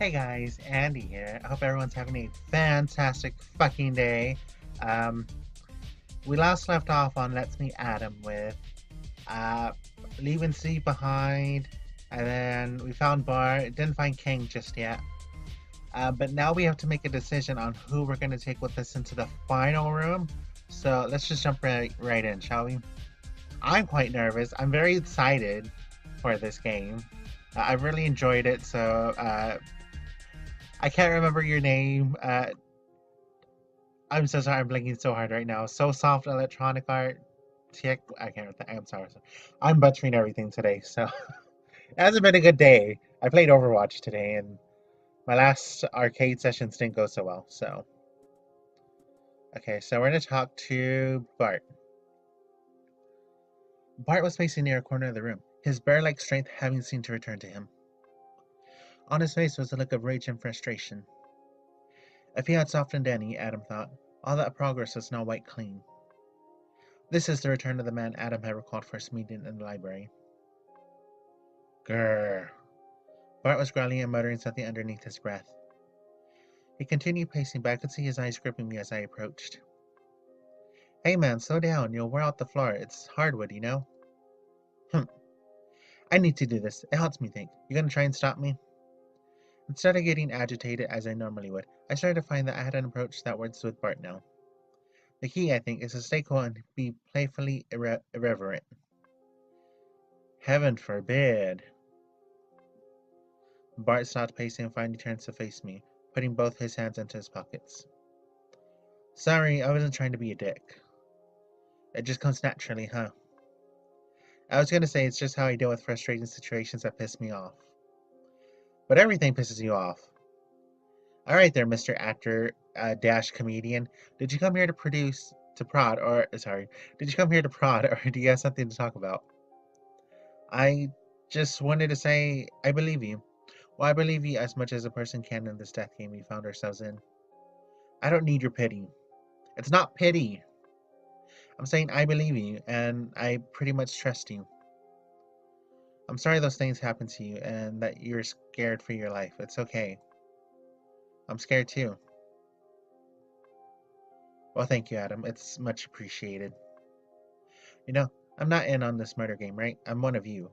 Hey guys, Andy here. I hope everyone's having a fantastic fucking day. Um, we last left off on Let's Meet Adam with uh, leaving Steve behind, and then we found Bart. Didn't find King just yet. But now we have to make a decision on who we're going to take with us into the final room. So let's just jump right in, shall we? I'm quite nervous. I'm very excited for this game. I've really enjoyed it, so I can't remember your name. I'm so sorry. I'm blinking so hard right now. So soft electronic art. Tick. I can't. I'm sorry. I'm butchering everything today. So it hasn't been a good day. I played Overwatch today, and my last arcade sessions didn't go so well. So okay. So we're gonna talk to Bart. Bart was facing near a corner of the room, his bear-like strength having seemed to return to him. On his face was a look of rage and frustration. If he had softened any, Adam thought, all that progress was now wiped clean. This is the return of the man Adam had recalled first meeting in the library. Grrr. Bart was growling and muttering something underneath his breath. He continued pacing, but I could see his eyes gripping me as I approached. Hey man, slow down. You'll wear out the floor. It's hardwood, you know? Hm. I need to do this. It helps me think. You gonna try and stop me? Instead of getting agitated as I normally would, I started to find that I had an approach that works with Bart now. The key, I think, is to stay cool and be playfully irreverent. Heaven forbid. Bart stopped pacing and finally turned to face me, putting both his hands into his pockets. Sorry, I wasn't trying to be a dick. It just comes naturally, huh? I was gonna say it's just how I deal with frustrating situations that piss me off. But everything pisses you off. Alright there, Mr. Actor dash comedian. Did you come here to prod, or sorry, did you come here to prod, or do you have something to talk about? I just wanted to say I believe you. Well, I believe you as much as a person can in this death game we found ourselves in. I don't need your pity. It's not pity. I'm saying I believe you, and I pretty much trust you. I'm sorry those things happened to you and that you're scared for your life. It's okay. I'm scared too. Well, thank you, Adam. It's much appreciated. You know, I'm not in on this murder game, right? I'm one of you.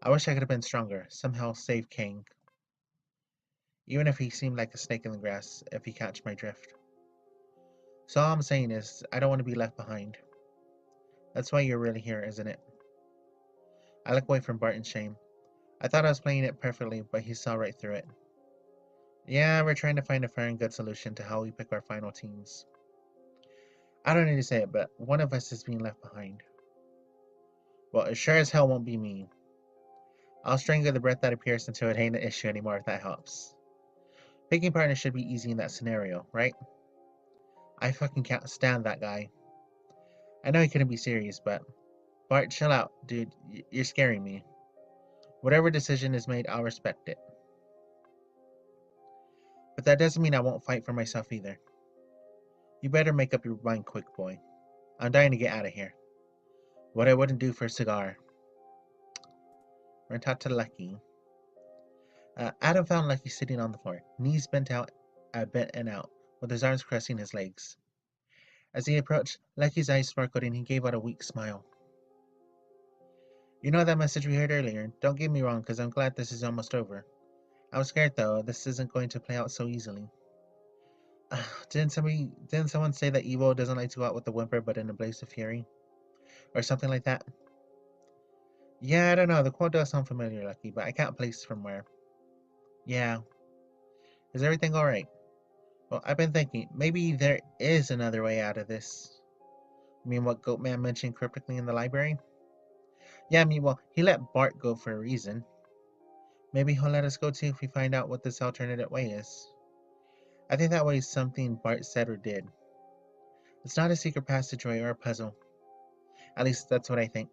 I wish I could have been stronger, somehow save King. Even if he seemed like a snake in the grass, if you catch my drift. So all I'm saying is, I don't want to be left behind. That's why you're really here, isn't it? I look away from Bart in shame. I thought I was playing it perfectly, but he saw right through it. Yeah, we're trying to find a fair and good solution to how we pick our final teams. I don't need to say it, but one of us is being left behind. Well, it sure as hell won't be me. I'll strangle the breath that appears until it ain't an issue anymore if that helps. Picking partners should be easy in that scenario, right? I fucking can't stand that guy. I know he couldn't be serious, but Bart, chill out, dude. You're scaring me. Whatever decision is made, I'll respect it. But that doesn't mean I won't fight for myself either. You better make up your mind quick, boy. I'm dying to get out of here. What I wouldn't do for a cigar. Rent out to Lucky. Adam found Lucky sitting on the floor, knees bent and out, with his arms crossing his legs. As he approached, Lucky's eyes sparkled and he gave out a weak smile. You know that message we heard earlier? Don't get me wrong, because I'm glad this is almost over. I was scared though, this isn't going to play out so easily. Didn't someone say that evil doesn't like to go out with a whimper but in a blaze of fury? Or something like that? Yeah, I don't know, the quote does sound familiar, Lucky, but I can't place from where. Yeah. Is everything alright? Well, I've been thinking, maybe there is another way out of this. You mean what Goatman mentioned cryptically in the library? Yeah, I mean, well, he let Bart go for a reason. Maybe he'll let us go too if we find out what this alternative way is. I think that way is something Bart said or did. It's not a secret passageway or a puzzle. At least that's what I think.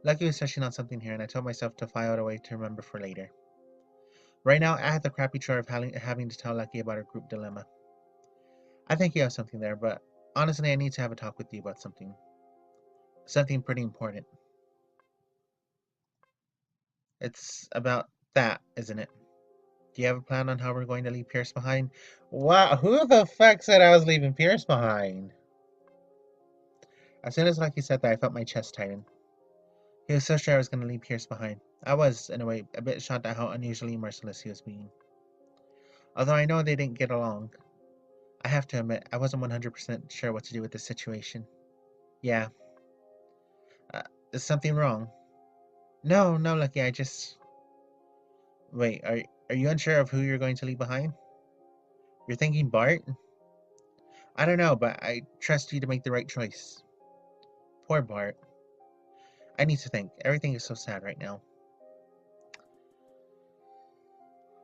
Lucky was touching on something here, and I told myself to file it away to remember for later. Right now, I had the crappy chore of having to tell Lucky about our group dilemma. I think you have something there, but honestly, I need to have a talk with you about something. Something pretty important. It's about that, isn't it? Do you have a plan on how we're going to leave Pierce behind? Wow, who the fuck said I was leaving Pierce behind? As soon as Lucky said that, I felt my chest tighten. He was so sure I was going to leave Pierce behind. I was, in a way, a bit shocked at how unusually merciless he was being. Although I know they didn't get along, I have to admit, I wasn't 100% sure what to do with this situation. Yeah. Uh, is something wrong? No, no, Lucky, I just... Wait, are you unsure of who you're going to leave behind? You're thinking Bart? I don't know, but I trust you to make the right choice. Poor Bart. I need to think. Everything is so sad right now.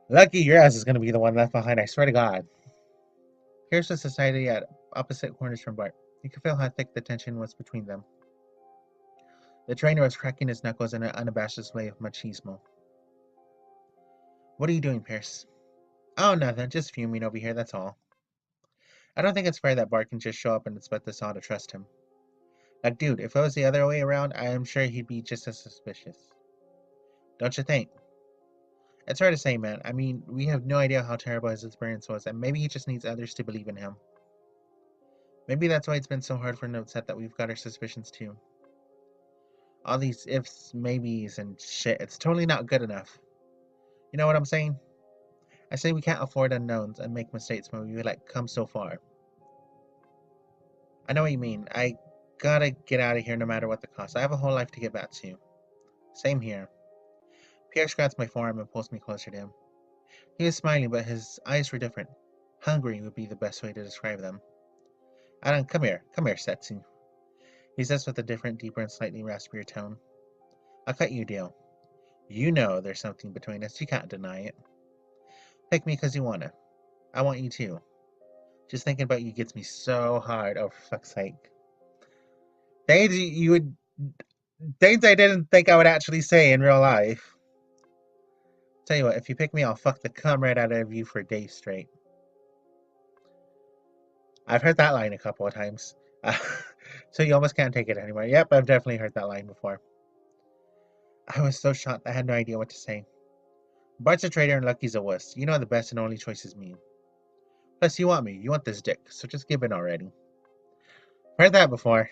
Lucky your ass is going to be the one left behind, I swear to God. Here's the society at opposite corners from Bart. You could feel how thick the tension was between them. The trainer was cracking his knuckles in an unabashed display of machismo. What are you doing, Pierce? Oh, nothing. Just fuming over here, that's all. I don't think it's fair that Bart can just show up and expect us all to trust him. Like, dude, if it was the other way around, I am sure he'd be just as suspicious. Don't you think? It's hard to say, man. I mean, we have no idea how terrible his experience was, and maybe he just needs others to believe in him. Maybe that's why it's been so hard for Noteset that we've got our suspicions too. All these ifs, maybes, and shit, it's totally not good enough. You know what I'm saying? I say we can't afford unknowns and make mistakes when we come so far. I know what you mean. I gotta get out of here no matter what the cost. I have a whole life to get back to. Same here. Pierre scratched my forearm and pulls me closer to him. He was smiling, but his eyes were different. Hungry would be the best way to describe them. Adam, come here, Setsu. He says with a different, deeper, and slightly raspier tone. I'll cut you a deal. You know there's something between us. You can't deny it. Pick me because you wanna. I want you too. Just thinking about you gets me so hard. Oh, for fuck's sake. Things I didn't think I would actually say in real life. Tell you what, if you pick me, I'll fuck the cum right out of you for days straight. I've heard that line a couple of times. So you almost can't take it anymore. Yep, I've definitely heard that line before. I was so shocked I had no idea what to say. Bart's a traitor and Lucky's a wuss. You know the best and only choice is me. Plus, you want me. You want this dick. So just give in already. Heard that before.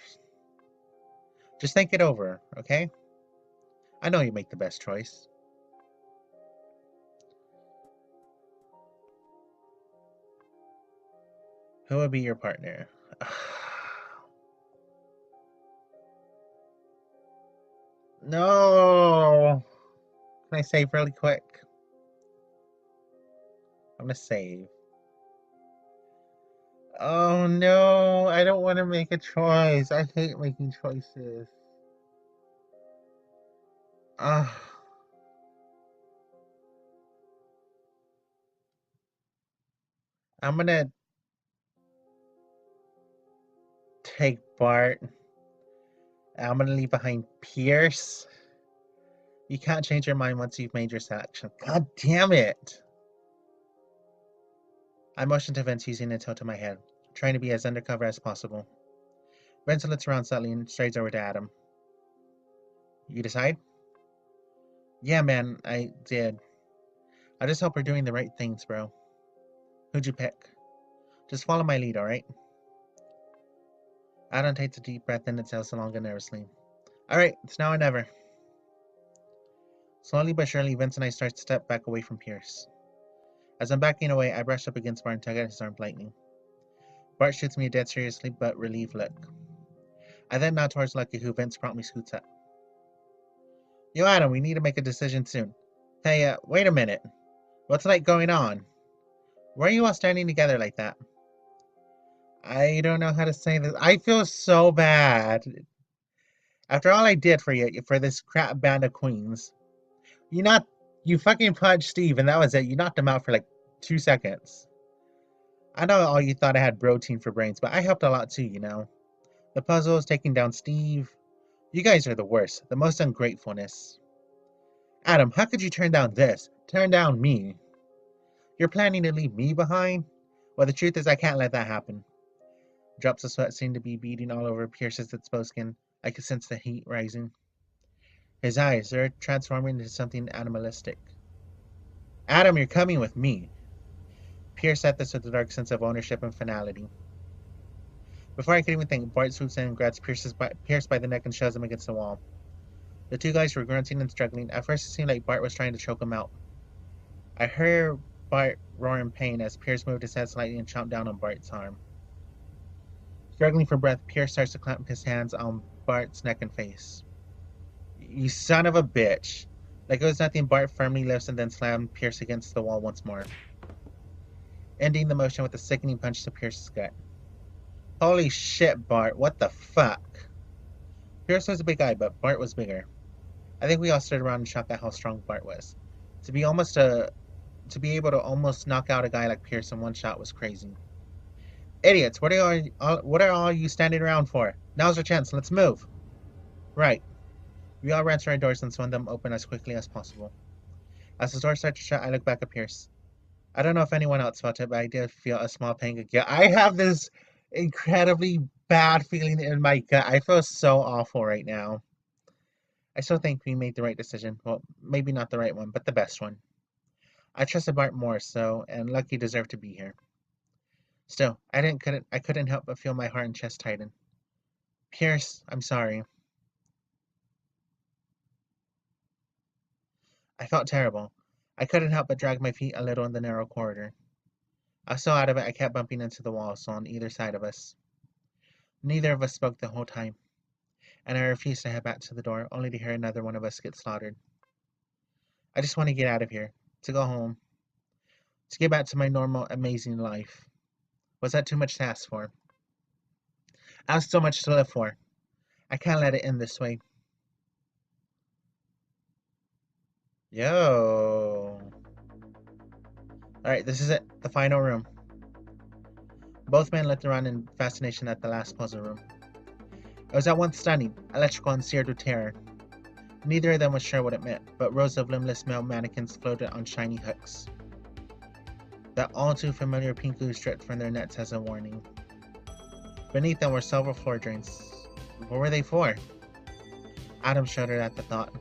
Just think it over, okay? I know you make the best choice. Who will be your partner? No! Can I save really quick? I'm gonna save. Oh no, I don't want to make a choice. I hate making choices. Ugh. I'm gonna take Bart. I'm gonna leave behind Pierce. You can't change your mind once you've made your selection. God damn it! I motioned to Vince using a tilt to my head, trying to be as undercover as possible. Vince looks around slightly and strides over to Adam. You decide? Yeah, man, I did. I just hope we're doing the right things, bro. Who'd you pick? Just follow my lead, alright? Adam takes a deep breath and exhales long and nervously. Alright, it's now or never. Slowly but surely, Vince and I start to step back away from Pierce. As I'm backing away, I brush up against Bart and tug at his arm lightning. Bart shoots me a dead seriously but relieved look. I then nod towards Lucky, who Vince promptly scoots up. Yo, Adam, we need to make a decision soon. Hey, wait a minute. What's going on? Why are you all standing together like that? I don't know how to say this. I feel so bad. After all I did for you, for this crap band of queens, you not you fucking punched Steve and that was it. You knocked him out for 2 seconds. I know all you thought I had protein for brains, but I helped a lot too, you know. The puzzles, taking down Steve. You guys are the worst. The most ungratefulness. Adam, how could you turn down this? Turn down me? You're planning to leave me behind? Well, the truth is I can't let that happen. Drops of sweat seemed to be beading all over Pierce's exposed skin. I could sense the heat rising. His eyes, they're transforming into something animalistic. Adam, you're coming with me. Pierce said this with a dark sense of ownership and finality. Before I could even think, Bart swoops in and grabs Pierce by the neck and shoves him against the wall. The two guys were grunting and struggling. At first, it seemed like Bart was trying to choke him out. I heard Bart roar in pain as Pierce moved his head slightly and chomped down on Bart's arm. Struggling for breath, Pierce starts to clamp his hands on Bart's neck and face. You son of a bitch! Like it was nothing, Bart firmly lifts and then slammed Pierce against the wall once more, ending the motion with a sickening punch to Pierce's gut. Holy shit, Bart, what the fuck? Pierce was a big guy, but Bart was bigger. I think we all stood around in shock at how strong Bart was. To be able to almost knock out a guy like Pierce in one shot was crazy. Idiots, what are all you standing around for? Now's our chance, let's move. Right. We all ran to our doors and swung them open as quickly as possible. As the door started to shut, I looked back at Pierce. I don't know if anyone else felt it, but I did feel a small pang of guilt. I have this incredibly bad feeling in my gut. I feel so awful right now. I still think we made the right decision. Well, maybe not the right one, but the best one. I trusted Bart more, and Lucky deserved to be here. Still, I couldn't help but feel my heart and chest tighten. Pierce, I'm sorry. I felt terrible. I couldn't help but drag my feet a little in the narrow corridor. I was so out of it I kept bumping into the walls on either side of us. Neither of us spoke the whole time, and I refused to head back to the door, only to hear another one of us get slaughtered. I just want to get out of here, to go home, to get back to my normal, amazing life. Was that too much to ask for? I have so much to live for. I can't let it end this way. Yo. Alright, this is it. The final room. Both men looked around in fascination at the last puzzle room. It was at once stunning, electrical, and seared with terror. Neither of them was sure what it meant, but rows of limbless male mannequins floated on shiny hooks. That all too familiar pink ooze dripped from their nets as a warning. Beneath them were several floor drains. What were they for? Adam shuddered at the thought.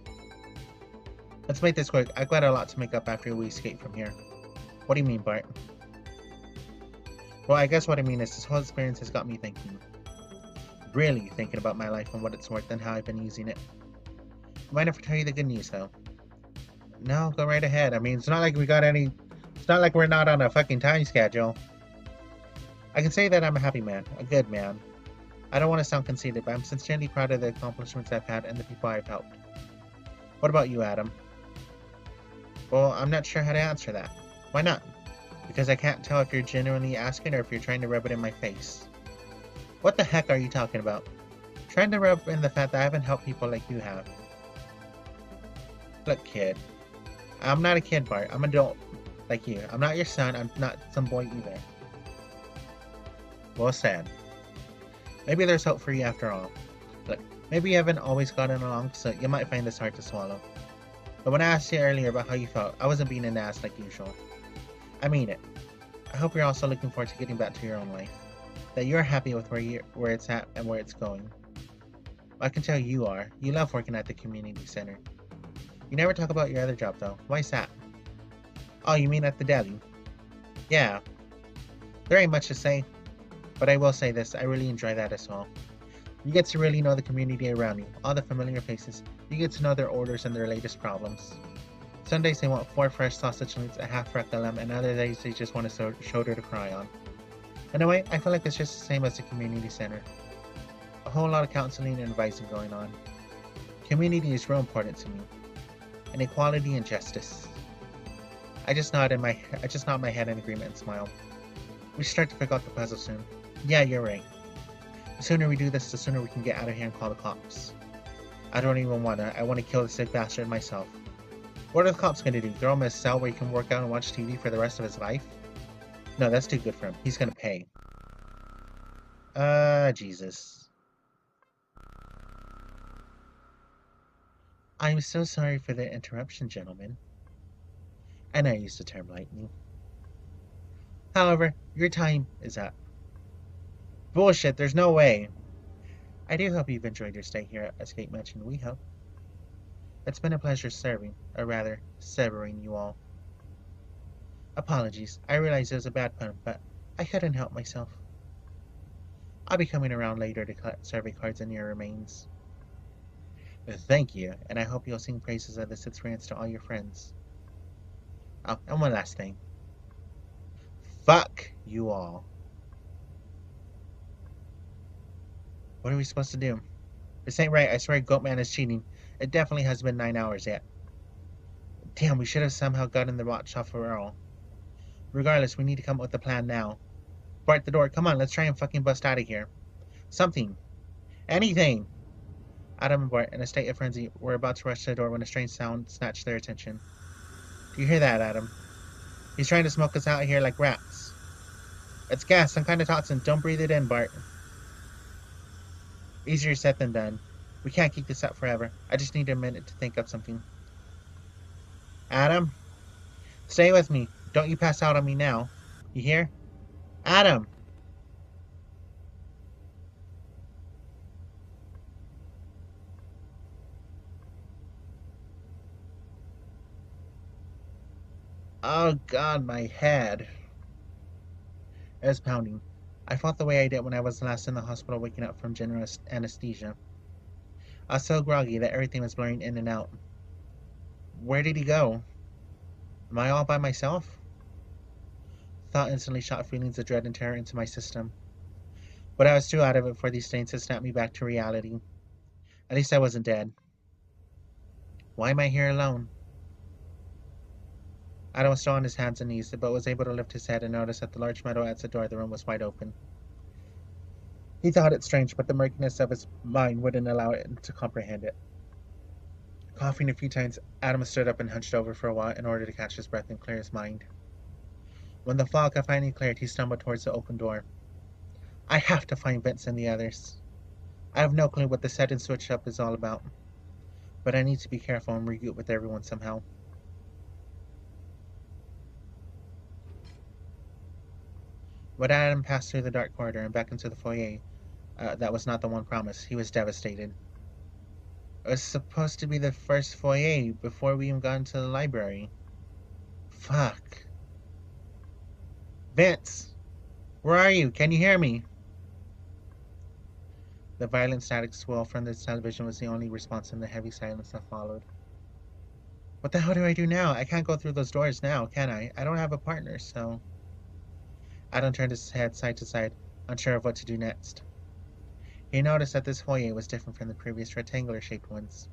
Let's make this quick. I've got a lot to make up after we escape from here. What do you mean, Bart? Well, I guess what I mean is this whole experience has got me thinking. Really thinking about my life and what it's worth and how I've been using it. Mind if I tell you the good news, though? No, go right ahead. I mean, it's not like it's not like we're not on a fucking time schedule. I can say that I'm a happy man, a good man. I don't want to sound conceited, but I'm sincerely proud of the accomplishments I've had and the people I've helped. What about you, Adam? Well, I'm not sure how to answer that. Why not? Because I can't tell if you're genuinely asking or if you're trying to rub it in my face. What the heck are you talking about? Trying to rub in the fact that I haven't helped people like you have. Look, kid. I'm not a kid, Bart. I'm an adult like you. I'm not your son. I'm not some boy either. Well said. Maybe there's hope for you after all. Look, maybe you haven't always gotten along, so you might find this hard to swallow. But when I asked you earlier about how you felt, I wasn't being an ass like usual. I mean it. I hope you're also looking forward to getting back to your own life. That you're happy with where it's at and where it's going. I can tell you are. You love working at the community center. You never talk about your other job though. Why's that? Oh, you mean at the deli? Yeah. There ain't much to say. But I will say this, I really enjoy that as well. You get to really know the community around you, all the familiar faces. You get to know their orders and their latest problems. Some days they want 4 fresh sausage links, a half rack of lamb, and other days they just want a shoulder to cry on. In a way, I feel like it's just the same as the community center. A whole lot of counseling and advising going on. Community is real important to me. And equality and justice. I just nod my head in agreement and smile. We should start to figure out the puzzle soon. Yeah, you're right. The sooner we do this, the sooner we can get out of here and call the cops. I don't even wanna. I wanna kill the sick bastard myself. What are the cops gonna do? Throw him in a cell where he can work out and watch TV for the rest of his life? No, that's too good for him. He's gonna pay. Jesus. I'm so sorry for the interruption, gentlemen. And I used the term lightly. However, your time is up. Bullshit, there's no way. I do hope you've enjoyed your stay here at Escape Mansion. We hope. It's been a pleasure serving, or rather, severing you all. Apologies. I realized it was a bad pun, but I couldn't help myself. I'll be coming around later to collect survey cards on your remains. Thank you, and I hope you'll sing praises of this experience to all your friends. Oh, and one last thing. Fuck you all. What are we supposed to do? This ain't right. I swear Goatman is cheating. It definitely has been 9 hours yet. Damn, we should have somehow gotten the watch off of Earl. Regardless, we need to come up with a plan now. Bart the door. Come on, let's try and fucking bust out of here. Something. Anything. Adam and Bart, in a state of frenzy, were about to rush to the door when a strange sound snatched their attention. Do you hear that, Adam? He's trying to smoke us out of here like rats. It's gas, some kind of toxin. Don't breathe it in, Bart. Easier said than done. We can't keep this up forever. I just need a minute to think of something. Adam? Stay with me. Don't you pass out on me now. You hear? Adam! Oh god, my head. It was pounding. I felt the way I did when I was last in the hospital waking up from general anesthesia. I was so groggy that everything was blurring in and out. Where did he go? Am I all by myself? Thought instantly shot feelings of dread and terror into my system. But I was too out of it for these things to snap me back to reality. At least I wasn't dead. Why am I here alone? Adam was still on his hands and knees, but was able to lift his head and notice that the large metal exit door of the room was wide open. He thought it strange, but the murkiness of his mind wouldn't allow him to comprehend it. Coughing a few times, Adam stood up and hunched over for a while in order to catch his breath and clear his mind. When the fog had finally cleared, he stumbled towards the open door. I have to find Vince and the others. I have no clue what the set and switch up is all about, but I need to be careful and regroup with everyone somehow. When Adam passed through the dark corridor and back into the foyer, that was not the one promised. He was devastated. It was supposed to be the first foyer before we even got into the library. Fuck. Vince! Where are you? Can you hear me? The violent static swell from the television was the only response in the heavy silence that followed. What the hell do I do now? I can't go through those doors now, can I? I don't have a partner, so... Adam turned his head side to side, unsure of what to do next. He noticed that this foyer was different from the previous rectangular-shaped ones.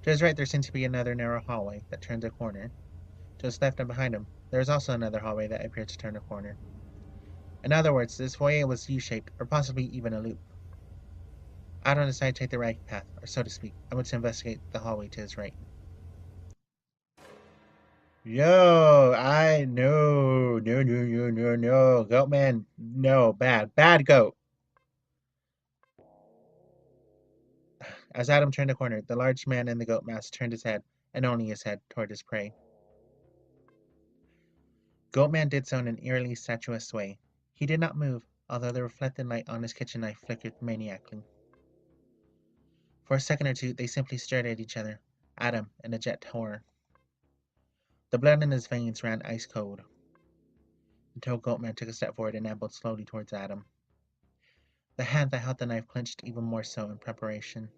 To his right, there seemed to be another narrow hallway that turned a corner. To his left and behind him, there was also another hallway that appeared to turn a corner. In other words, this foyer was U-shaped, or possibly even a loop. Adam decided to take the right path, or so to speak, and went to investigate the hallway to his right. Yo, no, Goatman, no, bad goat. As Adam turned the corner, the large man in the goat mask turned his head, and only his head, toward his prey. Goatman did so in an eerily statuesque way. He did not move, although the reflected light on his kitchen knife flickered maniacally. For a second or two, they simply stared at each other, Adam in a jet horror. The blood in his veins ran ice cold, until Goatman took a step forward and ambled slowly towards Adam. The hand that held the knife clenched even more so in preparation.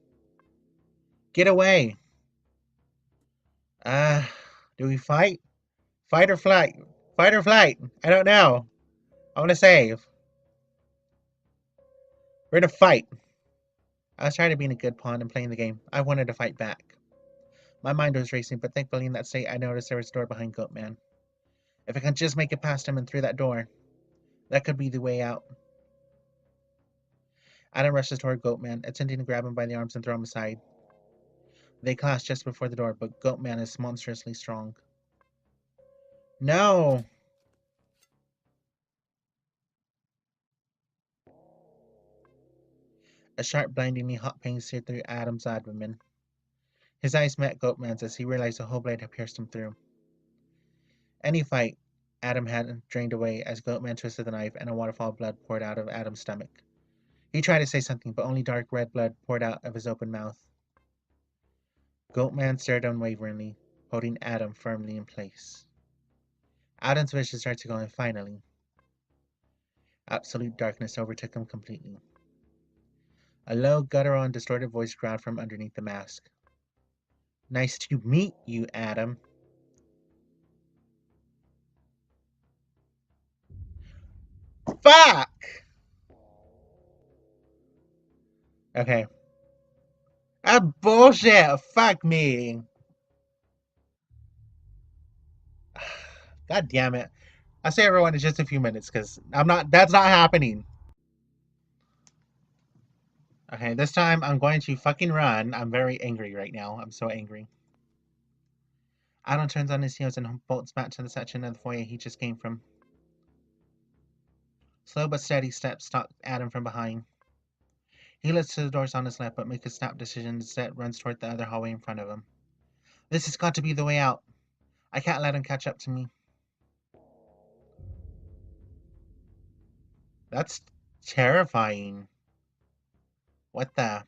Get away! Do we fight? Fight or flight? Fight or flight? I don't know. I want to save. We're to fight. I was tired of being a good pawn and playing the game. I wanted to fight back. My mind was racing, but thankfully in that state I noticed there was a door behind Goatman. If I can just make it past him and through that door, that could be the way out. Adam rushes toward Goatman, attempting to grab him by the arms and throw him aside. They clash just before the door, but Goatman is monstrously strong. No! A sharp, blindingly hot pain seared through Adam's abdomen. His eyes met Goatman's as he realized the whole blade had pierced him through. Any fight Adam had drained away as Goatman twisted the knife and a waterfall of blood poured out of Adam's stomach. He tried to say something, but only dark red blood poured out of his open mouth. Goatman stared unwaveringly, holding Adam firmly in place. Adam's vision started to go, and finally, absolute darkness overtook him completely. A low, guttural, and distorted voice growled from underneath the mask. Nice to meet you, Adam. Fuck! Okay. That's bullshit! Fuck me! God damn it. I'll say everyone in just a few minutes, because that's not happening. Okay, this time I'm going to fucking run. I'm very angry right now. I'm so angry. Adam turns on his heels and bolts back to the section of the foyer he just came from. Slow but steady steps stalk Adam from behind. He looks to the doors on his left, but makes a snap decision and instead runs toward the other hallway in front of him. This has got to be the way out. I can't let him catch up to me. That's terrifying. What the?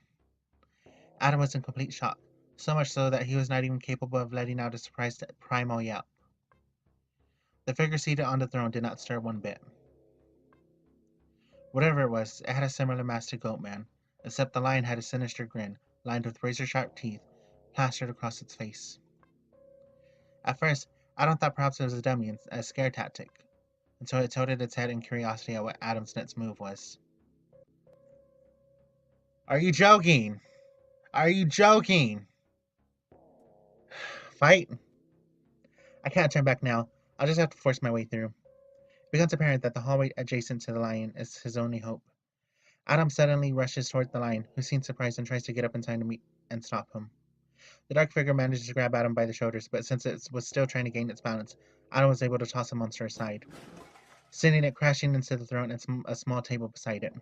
Adam was in complete shock, so much so that he was not even capable of letting out a surprised primal yelp. The figure seated on the throne did not stir one bit. Whatever it was, it had a similar mask to Goatman, except the lion had a sinister grin, lined with razor-sharp teeth, plastered across its face. At first, Adam thought perhaps it was a dummy, a scare tactic, until it tilted its head in curiosity at what Adam's next move was. Are you joking? Are you joking? Fight? I can't turn back now. I'll just have to force my way through. It becomes apparent that the hallway adjacent to the lion is his only hope. Adam suddenly rushes toward the lion, who seems surprised and tries to get up in time to meet and stop him. The dark figure manages to grab Adam by the shoulders, but since it was still trying to gain its balance, Adam was able to toss the monster aside, sending it crashing into the throne and a small table beside it.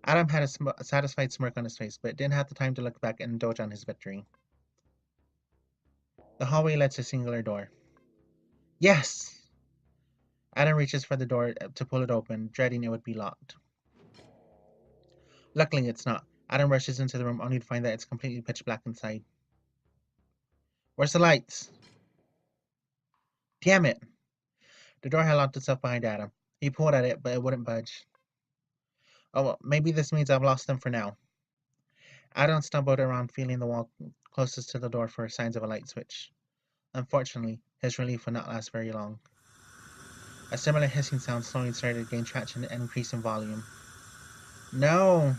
Adam had a satisfied smirk on his face, but didn't have the time to look back and indulge on his victory. The hallway led to a singular door. Yes! Adam reaches for the door to pull it open, dreading it would be locked. Luckily, it's not. Adam rushes into the room only to find that it's completely pitch black inside. Where's the lights? Damn it! The door had locked itself behind Adam. He pulled at it, but it wouldn't budge. Oh, well, maybe this means I've lost them for now. Adam stumbled around, feeling the wall closest to the door for signs of a light switch. Unfortunately, his relief would not last very long. A similar hissing sound slowly started to gain traction and increase in volume. No!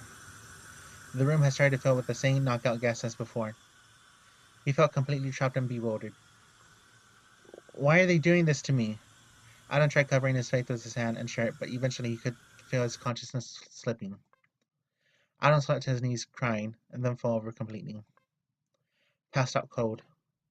The room had started to fill with the same knockout gas as before. He felt completely trapped and bewildered. Why are they doing this to me? Adam tried covering his face with his hand and shirt, but eventually he could feel his consciousness slipping. Adam slumped to his knees, crying, and then fell over completely. Passed out cold.